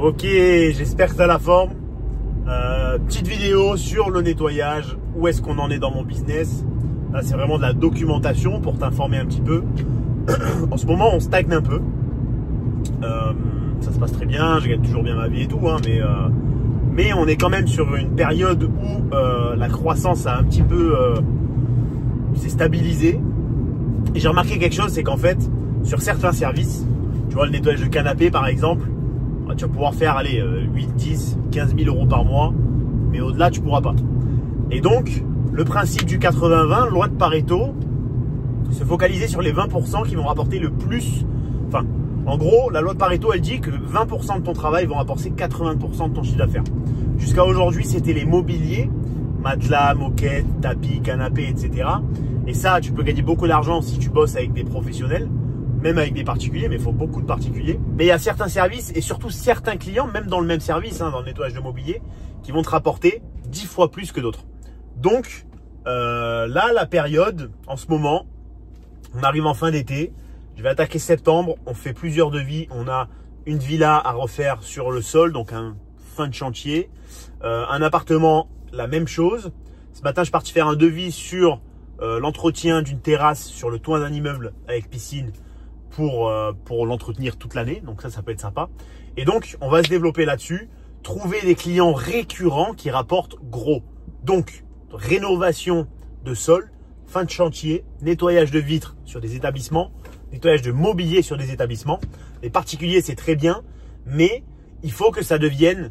Ok, j'espère que tu as la forme. Petite vidéo sur le nettoyage, où est-ce qu'on en est dans mon business. Là, c'est vraiment de la documentation pour t'informer un petit peu. En ce moment, on stagne un peu. Ça se passe très bien, je gagne toujours bien ma vie et tout, hein, mais on est quand même sur une période où la croissance a un petit peu s'est stabilisée. Et j'ai remarqué quelque chose, c'est qu'en fait, sur certains services, tu vois, le nettoyage de canapé par exemple, tu vas pouvoir faire, allez, 8, 10, 15 000 euros par mois, mais au-delà, tu pourras pas. Et donc, le principe du 80-20, loi de Pareto, se focaliser sur les 20% qui vont rapporter le plus. Enfin, en gros, la loi de Pareto, elle dit que 20% de ton travail vont rapporter 80% de ton chiffre d'affaires. Jusqu'à aujourd'hui, c'était les mobiliers, matelas, moquettes, tapis, canapés, etc. Et ça, tu peux gagner beaucoup d'argent si tu bosses avec des professionnels, même avec des particuliers, mais il faut beaucoup de particuliers. Mais il y a certains services et surtout certains clients, même dans le même service, hein, dans le nettoyage de mobilier, qui vont te rapporter 10 fois plus que d'autres. Donc, là, la période, en ce moment, on arrive en fin d'été. Je vais attaquer septembre. On fait plusieurs devis. On a une villa à refaire sur le sol, donc un fin de chantier. Un appartement, la même chose. Ce matin, je suis parti faire un devis sur l'entretien d'une terrasse sur le toit d'un immeuble avec piscine pour l'entretenir toute l'année. Donc ça peut être sympa. Et donc, on va se développer là-dessus. Trouver des clients récurrents qui rapportent gros. Donc, rénovation de sol, fin de chantier, nettoyage de vitres sur des établissements, nettoyage de mobilier sur des établissements. Les particuliers, c'est très bien, mais il faut que ça devienne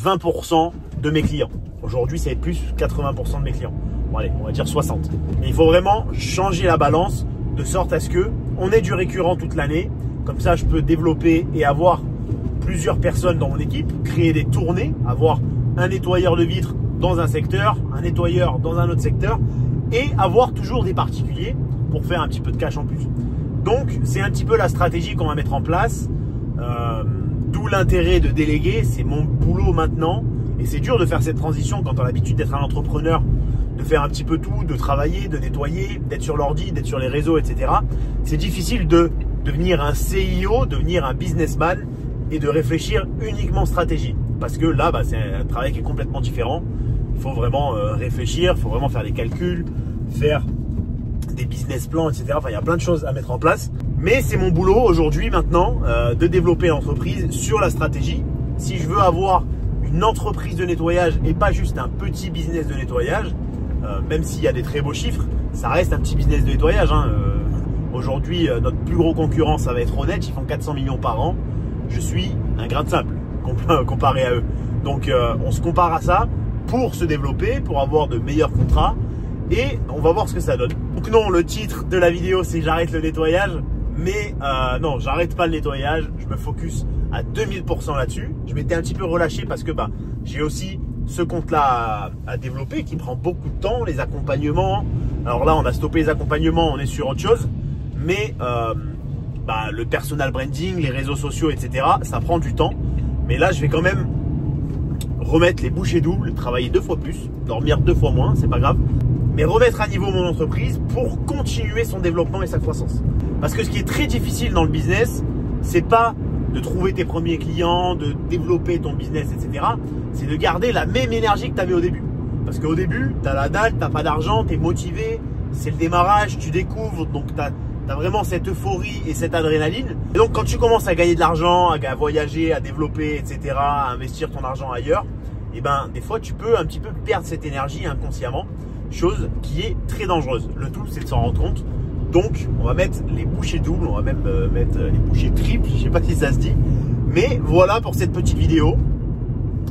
20% de mes clients. Aujourd'hui, ça va être plus 80% de mes clients. Bon, allez, on va dire 60. Mais il faut vraiment changer la balance de sorte à ce que on ait du récurrent toute l'année. Comme ça, je peux développer et avoir plusieurs personnes dans mon équipe, créer des tournées, avoir un nettoyeur de vitres dans un secteur, un nettoyeur dans un autre secteur et avoir toujours des particuliers pour faire un petit peu de cash en plus. Donc, c'est un petit peu la stratégie qu'on va mettre en place. D'où l'intérêt de déléguer. C'est mon boulot maintenant. Et c'est dur de faire cette transition quand on a l'habitude d'être un entrepreneur, de faire un petit peu tout, de travailler, de nettoyer, d'être sur l'ordi, d'être sur les réseaux, etc. C'est difficile de devenir un CIO, devenir un businessman et de réfléchir uniquement stratégie. Parce que là, c'est un travail qui est complètement différent. Il faut vraiment réfléchir, il faut vraiment faire des calculs, faire des business plans, etc. Enfin, il y a plein de choses à mettre en place. Mais c'est mon boulot aujourd'hui, maintenant, de développer l'entreprise sur la stratégie. Si je veux avoir une entreprise de nettoyage et pas juste un petit business de nettoyage, même s'il y a des très beaux chiffres, ça reste un petit business de nettoyage, hein. Aujourd'hui, notre plus gros concurrent, ça va être Honnête. Ils font 400 millions par an. Je suis un grain de sable comparé à eux. Donc, on se compare à ça pour se développer, pour avoir de meilleurs contrats. Et on va voir ce que ça donne. Donc non, le titre de la vidéo, c'est j'arrête le nettoyage. Mais non, j'arrête pas le nettoyage. Je me focus à 2000% là-dessus. Je m'étais un petit peu relâché parce que j'ai aussi ce compte-là à développer qui prend beaucoup de temps, les accompagnements. Alors là, on a stoppé les accompagnements, on est sur autre chose. Mais le personal branding, les réseaux sociaux, etc., ça prend du temps. Mais là, je vais quand même remettre les bouchées doubles, travailler 2 fois plus, dormir 2 fois moins, c'est pas grave. Mais remettre à niveau mon entreprise pour continuer son développement et sa croissance. Parce que ce qui est très difficile dans le business, c'est pas de trouver tes premiers clients, de développer ton business, etc. C'est de garder la même énergie que tu avais au début. Parce qu'au début, tu as la dalle, tu n'as pas d'argent, tu es motivé, c'est le démarrage, tu découvres, donc tu as vraiment cette euphorie et cette adrénaline. Et donc quand tu commences à gagner de l'argent, à voyager, à développer, etc., à investir ton argent ailleurs, et des fois tu peux un petit peu perdre cette énergie inconsciemment. Chose qui est très dangereuse. Le tout, c'est de s'en rendre compte. Donc, on va mettre les bouchées doubles, on va même mettre les bouchées triples, je ne sais pas si ça se dit. Mais voilà pour cette petite vidéo.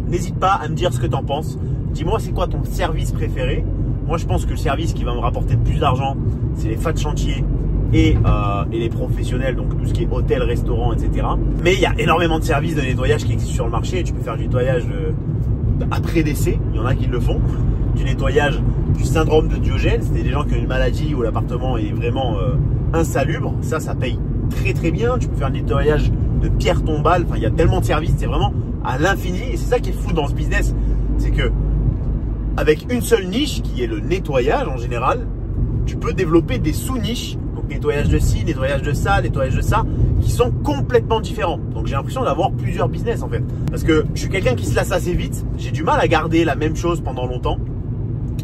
N'hésite pas à me dire ce que tu en penses. Dis-moi, c'est quoi ton service préféré? Moi, je pense que le service qui va me rapporter le plus d'argent, c'est les fins de chantier et les professionnels, donc tout ce qui est hôtel, restaurant, etc. Mais il y a énormément de services de nettoyage qui existent sur le marché. Tu peux faire du nettoyage après décès, il y en a qui le font. Du nettoyage du syndrome de Diogène, c'est des gens qui ont une maladie où l'appartement est vraiment insalubre. Ça paye très très bien. Tu peux faire un nettoyage de pierres tombales. Enfin, il y a tellement de services, c'est vraiment à l'infini. Et c'est ça qui est fou dans ce business, c'est que avec une seule niche qui est le nettoyage en général, tu peux développer des sous-niches, donc nettoyage de ci, nettoyage de ça, qui sont complètement différents. Donc j'ai l'impression d'avoir plusieurs business en fait. Parce que je suis quelqu'un qui se lasse assez vite. J'ai du mal à garder la même chose pendant longtemps.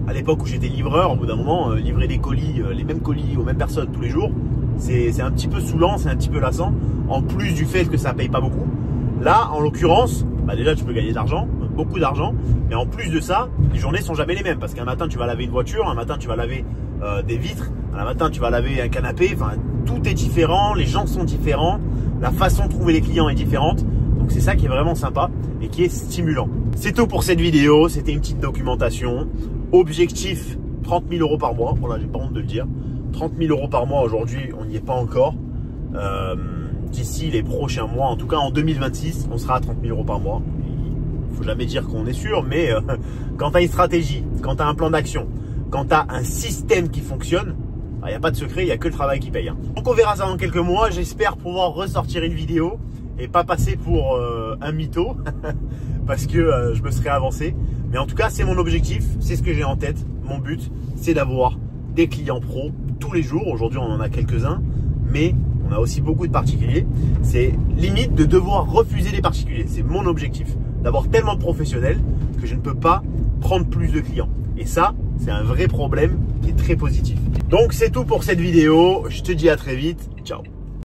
À l'époque où j'étais livreur, au bout d'un moment, livrer des colis, les mêmes colis aux mêmes personnes tous les jours, c'est un petit peu saoulant, c'est un petit peu lassant. En plus du fait que ça paye pas beaucoup. Là, en l'occurrence, déjà tu peux gagner de l'argent, beaucoup d'argent. Mais en plus de ça, les journées sont jamais les mêmes. Parce qu'un matin tu vas laver une voiture, un matin tu vas laver des vitres, un matin tu vas laver un canapé. Enfin, tout est différent, les gens sont différents, la façon de trouver les clients est différente. Donc c'est ça qui est vraiment sympa et qui est stimulant. C'est tout pour cette vidéo, c'était une petite documentation. Objectif 30 000 € par mois, voilà, j'ai pas honte de le dire. 30 000 € par mois aujourd'hui, on n'y est pas encore. D'ici les prochains mois, en tout cas en 2026, on sera à 30 000 € par mois. Il faut jamais dire qu'on est sûr, mais quand tu as une stratégie, quand tu as un plan d'action, quand tu as un système qui fonctionne, il n'y a pas de secret, il n'y a que le travail qui paye. Hein. Donc on verra ça dans quelques mois. J'espère pouvoir ressortir une vidéo et pas passer pour un mytho parce que je me serais avancé. Mais en tout cas, c'est mon objectif, c'est ce que j'ai en tête. Mon but, c'est d'avoir des clients pros tous les jours. Aujourd'hui, on en a quelques-uns, mais on a aussi beaucoup de particuliers. C'est limite de devoir refuser les particuliers. C'est mon objectif, d'avoir tellement de professionnels que je ne peux pas prendre plus de clients. Et ça, c'est un vrai problème qui est très positif. Donc, c'est tout pour cette vidéo. Je te dis à très vite. Ciao.